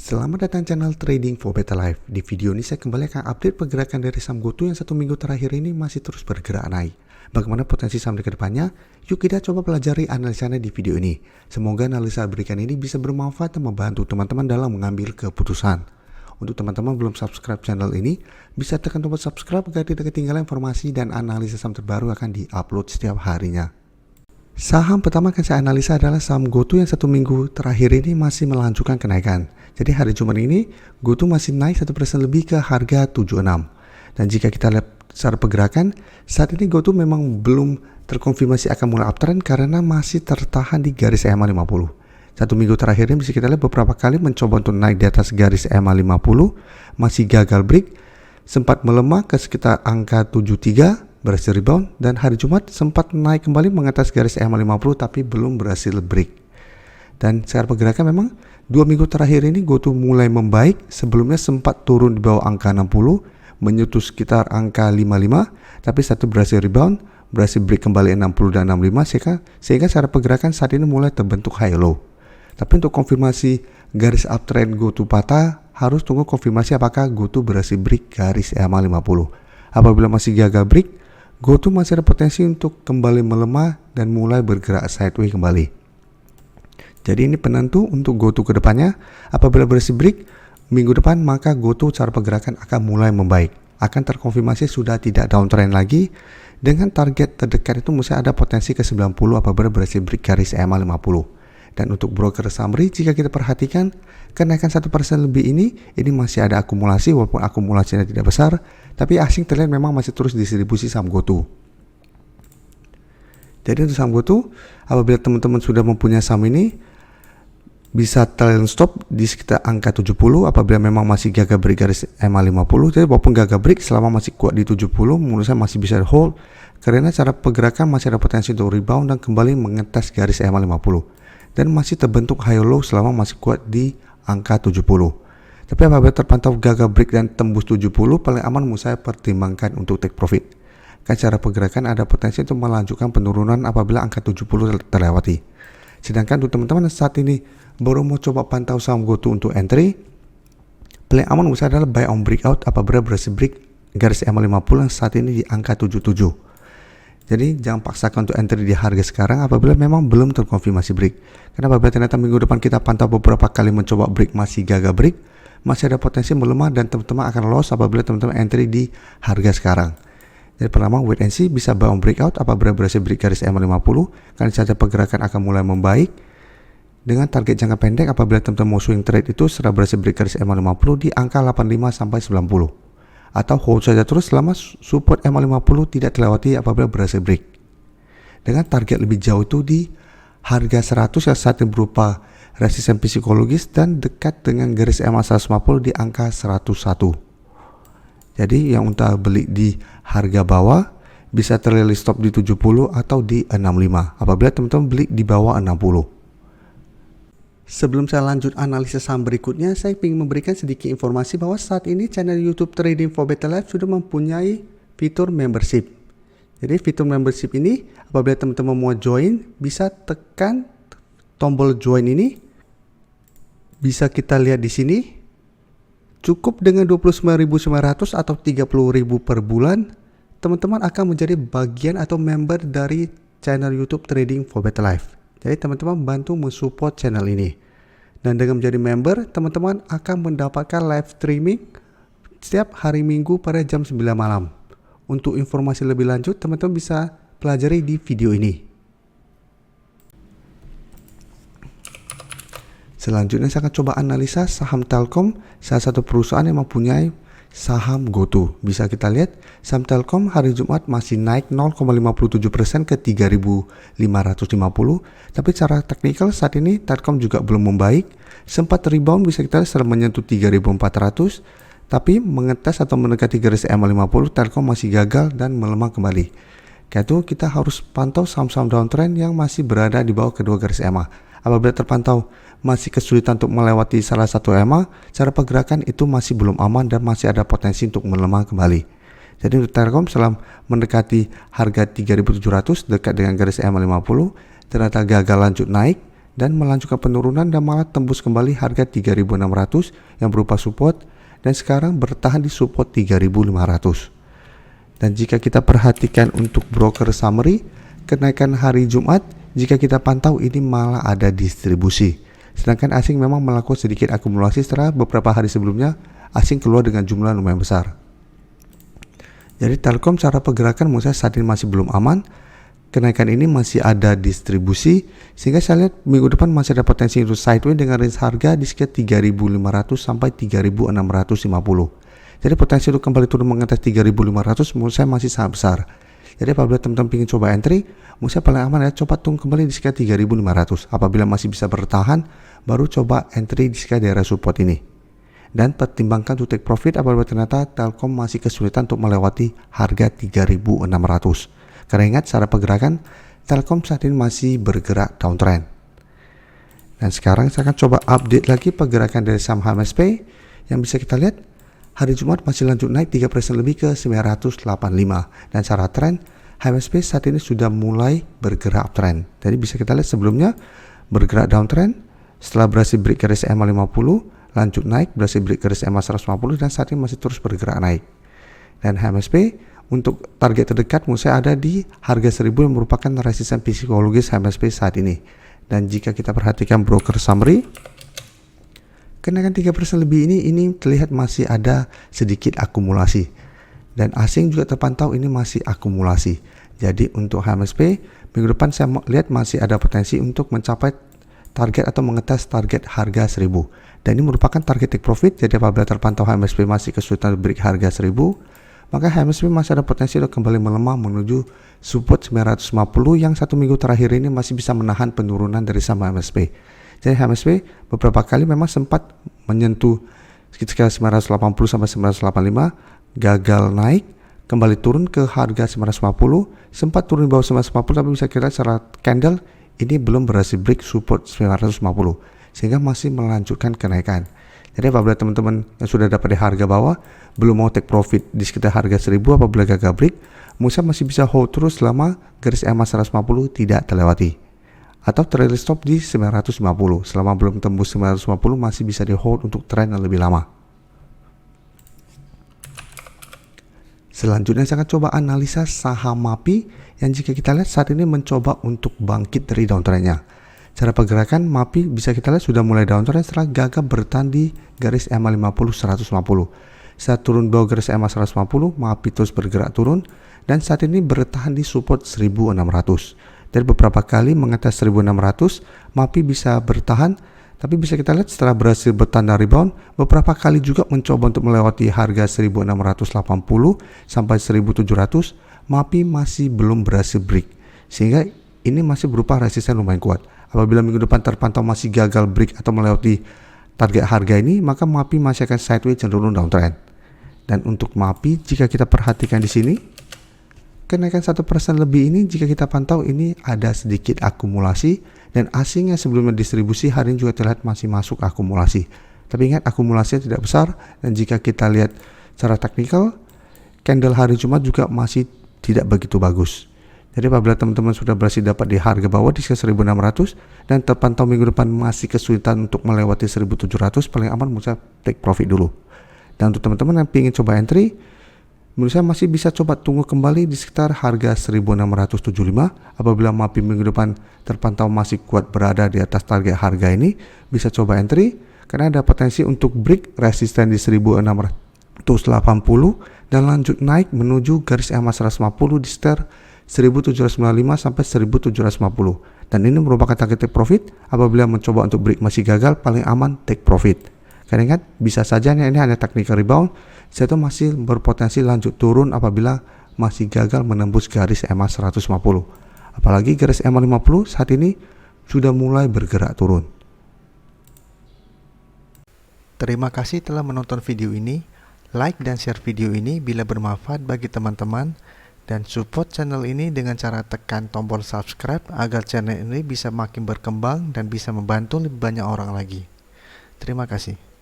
Selamat datang channel Trading for Better Life. Di video ini saya kembali akan update pergerakan dari saham GoTo yang 1 minggu terakhir ini masih terus bergerak naik. Bagaimana potensi saham di kedepannya? Yuk kita coba pelajari analisanya di video ini. Semoga analisa berikan ini bisa bermanfaat dan membantu teman-teman dalam mengambil keputusan. Untuk teman-teman belum subscribe channel ini, bisa tekan tombol subscribe agar tidak ketinggalan informasi dan analisa saham terbaru akan diupload setiap harinya. Saham pertama akan saya analisa adalah saham GoTo yang 1 minggu terakhir ini masih melanjutkan kenaikan. Jadi hari Jumat ini GoTo masih naik 1% lebih ke harga 76. Dan jika kita lihat secara pergerakan, saat ini GoTo memang belum terkonfirmasi akan mulai uptrend karena masih tertahan di garis EMA 50. 1 minggu terakhir ini bisa kita lihat beberapa kali mencoba untuk naik di atas garis EMA 50, masih gagal break, sempat melemah ke sekitar angka 73, berhasil rebound, dan hari Jumat sempat naik kembali mengatas garis EMA 50 tapi belum berhasil break. Dan secara pergerakan memang 2 minggu terakhir ini GoTo mulai membaik. Sebelumnya sempat turun di bawah angka 60, menyentuh sekitar angka 55, tapi satu berhasil rebound, berhasil break kembali 60 dan 65 sehingga secara pergerakan saat ini mulai terbentuk high low. Tapi untuk konfirmasi garis uptrend GoTo patah, harus tunggu konfirmasi apakah GoTo berhasil break garis EMA 50. Apabila masih gagal break, GoTo masih ada potensi untuk kembali melemah dan mulai bergerak sideways kembali. Jadi ini penentu untuk GoTo ke depannya. Apabila berhasil break minggu depan, maka GoTo cara pergerakan akan mulai membaik. Akan terkonfirmasi sudah tidak downtrend lagi. Dengan target terdekat itu mesti ada potensi ke 90 apabila berhasil break garis EMA 50. Dan untuk broker summary, jika kita perhatikan kenaikan 1% lebih ini masih ada akumulasi, walaupun akumulasinya tidak besar, tapi asing terlihat memang masih terus distribusi saham GoTo. Jadi untuk saham GoTo, apabila teman-teman sudah mempunyai saham ini, bisa trailing stop di sekitar angka 70 apabila memang masih gagal break garis EMA 50. Jadi walaupun gagal break, selama masih kuat di 70, menurut saya masih bisa hold, karena cara pergerakan masih ada potensi untuk rebound dan kembali mengetes garis EMA 50. Dan masih terbentuk high low selama masih kuat di angka 70. Tapi apabila terpantau gagal break dan tembus 70, paling aman saya pertimbangkan untuk take profit. Kan cara pergerakan ada potensi untuk melanjutkan penurunan apabila angka 70 terlewati. Sedangkan untuk teman-teman saat ini baru mau coba pantau saham GoTo untuk entry, paling aman saya adalah buy on breakout apabila berhasil break garis EMA 50 yang saat ini di angka 77. Jadi jangan paksakan untuk entry di harga sekarang apabila memang belum terkonfirmasi break. Karena apabila ternyata minggu depan kita pantau beberapa kali mencoba break masih gagal break, masih ada potensi melemah dan teman-teman akan loss apabila teman-teman entry di harga sekarang. Jadi pertama wait and see, bisa buy on breakout apabila berhasil break garis EMA 50 karena saja pergerakan akan mulai membaik. Dengan target jangka pendek apabila teman-teman mau swing trade itu setelah berhasil break garis EMA 50 di angka 85 sampai 90. Atau hold saja terus selama support EMA 50 tidak terlewati apabila berhasil break. Dengan target lebih jauh itu di harga 100 yang saat ini berupa resisten psikologis dan dekat dengan garis EMA 150 di angka 101. Jadi yang untuk beli di harga bawah bisa terlilit stop di 70 atau di 65 apabila teman-teman beli di bawah 60. Sebelum saya lanjut analisis saham berikutnya, saya ingin memberikan sedikit informasi bahwa saat ini channel YouTube Trading for Better Life sudah mempunyai fitur membership. Jadi fitur membership ini apabila teman-teman mau join, bisa tekan tombol join ini. Bisa kita lihat di sini. Cukup dengan 29.900 atau 30.000 per bulan, teman-teman akan menjadi bagian atau member dari channel YouTube Trading for Better Life. Jadi teman-teman bantu mensupport channel ini. Dan dengan menjadi member, teman-teman akan mendapatkan live streaming setiap hari Minggu pada jam 9 malam. Untuk informasi lebih lanjut, teman-teman bisa pelajari di video ini. Selanjutnya saya akan coba analisa saham Telkom, salah satu perusahaan yang mempunyai saham GoTo. Bisa kita lihat saham Telkom hari Jumat masih naik 0,57% ke 3.550. Tapi secara teknikal saat ini Telkom juga belum membaik. Sempat rebound bisa kita lihat setelah menyentuh 3.400. Tapi mengetes atau mendekati garis EMA 50 Telkom masih gagal dan melemah kembali. Karena itu kita harus pantau saham-saham downtrend yang masih berada di bawah kedua garis EMA. Apabila terpantau masih kesulitan untuk melewati salah satu EMA, cara pergerakan itu masih belum aman dan masih ada potensi untuk melemah kembali. Jadi untuk Telkom setelah mendekati harga 3.700 dekat dengan garis EMA 50, ternyata gagal lanjut naik dan melanjutkan penurunan dan malah tembus kembali harga 3.600 yang berupa support dan sekarang bertahan di support 3.500. Dan jika kita perhatikan untuk broker summary, kenaikan hari Jumat jika kita pantau ini malah ada distribusi. Sedangkan asing memang melakukan sedikit akumulasi setelah beberapa hari sebelumnya asing keluar dengan jumlah lumayan besar. Jadi Telkom secara pergerakan menurut saya saat ini masih belum aman. Kenaikan ini masih ada distribusi sehingga saya lihat minggu depan masih ada potensi untuk sideways dengan range harga di sekitar 3.500 sampai 3.650. Jadi potensi untuk kembali turun mengatas 3.500 menurut saya masih sangat besar. Jadi apabila teman-teman ingin coba entry, menurut saya paling aman ya coba tunggu kembali di sekitar 3.500. Apabila masih bisa bertahan, baru coba entry di sekitar daerah support ini. Dan pertimbangkan to take profit apabila ternyata Telkom masih kesulitan untuk melewati harga 3.600. Karena ingat secara pergerakan Telkom saat ini masih bergerak downtrend. Dan sekarang saya akan coba update lagi pergerakan dari saham HMSP. Yang bisa kita lihat hari Jumat masih lanjut naik 3% lebih ke 985. Dan secara trend HMSP saat ini sudah mulai bergerak uptrend. Jadi bisa kita lihat sebelumnya bergerak downtrend, setelah berhasil break garis EMA 50 lanjut naik, berhasil break garis EMA 150 dan saat ini masih terus bergerak naik. Dan HMSP untuk target terdekat menurut saya ada di harga 1000 yang merupakan resisten psikologis HMSP saat ini. Dan jika kita perhatikan broker summary, kenaikan 3% lebih ini terlihat masih ada sedikit akumulasi. Dan asing juga terpantau ini masih akumulasi. Jadi untuk HMSP minggu depan saya lihat masih ada potensi untuk mencapai target atau mengetes target harga 1000. Dan ini merupakan target take profit. Jadi apabila terpantau HMSP masih kesulitan break harga 1000, maka HMSP masih ada potensi untuk kembali melemah menuju support 950 yang satu minggu terakhir ini masih bisa menahan penurunan dari saham HMSP. Jadi HMSP beberapa kali memang sempat menyentuh sekitar 980 sampai 985, gagal naik, kembali turun ke harga 950, sempat turun di bawah 950 tapi bisa kira secara candle ini belum berhasil break support 950 sehingga masih melanjutkan kenaikan. Jadi apabila teman-teman yang sudah dapat di harga bawah belum mau take profit di sekitar harga 1000 apabila gagal break, Musa masih bisa hold terus selama garis EMA 150 tidak terlewati. Atau trailing stop di 950. Selama belum tembus 950 masih bisa di hold untuk tren yang lebih lama. Selanjutnya saya akan coba analisa saham MAPI yang jika kita lihat saat ini mencoba untuk bangkit dari downtrendnya. Cara pergerakan MAPI bisa kita lihat sudah mulai downtrend setelah gagal bertahan di garis EMA 50 150. Saat turun bawah garis EMA 150, MAPI terus bergerak turun dan saat ini bertahan di support 1600. Dari beberapa kali mengatas 1600, MAPI bisa bertahan, tapi bisa kita lihat setelah berhasil bertahan dan rebound, beberapa kali juga mencoba untuk melewati harga 1680 sampai 1700, MAPI masih belum berhasil break. Sehingga ini masih berupa resisten lumayan kuat. Apabila minggu depan terpantau masih gagal break atau melewati target harga ini, maka MAPI masih akan sideways cenderung downtrend. Dan untuk MAPI, jika kita perhatikan di sini, kenaikan 1% lebih ini jika kita pantau ini ada sedikit akumulasi dan asing yang sebelumnya distribusi hari ini juga terlihat masih masuk akumulasi. Tapi ingat akumulasinya tidak besar dan jika kita lihat secara teknikal, candle hari Jumat juga masih tidak begitu bagus. Jadi apabila teman-teman sudah berhasil dapat di harga bawah di sekitar 1600 dan terpantau minggu depan masih kesulitan untuk melewati 1700, paling aman menurut saya take profit dulu. Dan untuk teman-teman yang ingin coba entry, menurut saya masih bisa coba tunggu kembali di sekitar harga 1675. Apabila MAPI minggu depan terpantau masih kuat berada di atas target harga ini, bisa coba entry karena ada potensi untuk break resisten di 1680 dan lanjut naik menuju garis EMA 150 di sekitar 1795 sampai 1750. Dan ini merupakan target take profit. Apabila mencoba untuk break masih gagal, paling aman take profit. Karena ingat, bisa saja ini hanya technical rebound, itu masih berpotensi lanjut turun apabila masih gagal menembus garis EMA 150. Apalagi garis EMA 50 saat ini sudah mulai bergerak turun. Terima kasih telah menonton video ini. Like dan share video ini bila bermanfaat bagi teman-teman. Dan support channel ini dengan cara tekan tombol subscribe agar channel ini bisa makin berkembang dan bisa membantu lebih banyak orang lagi. Terima kasih.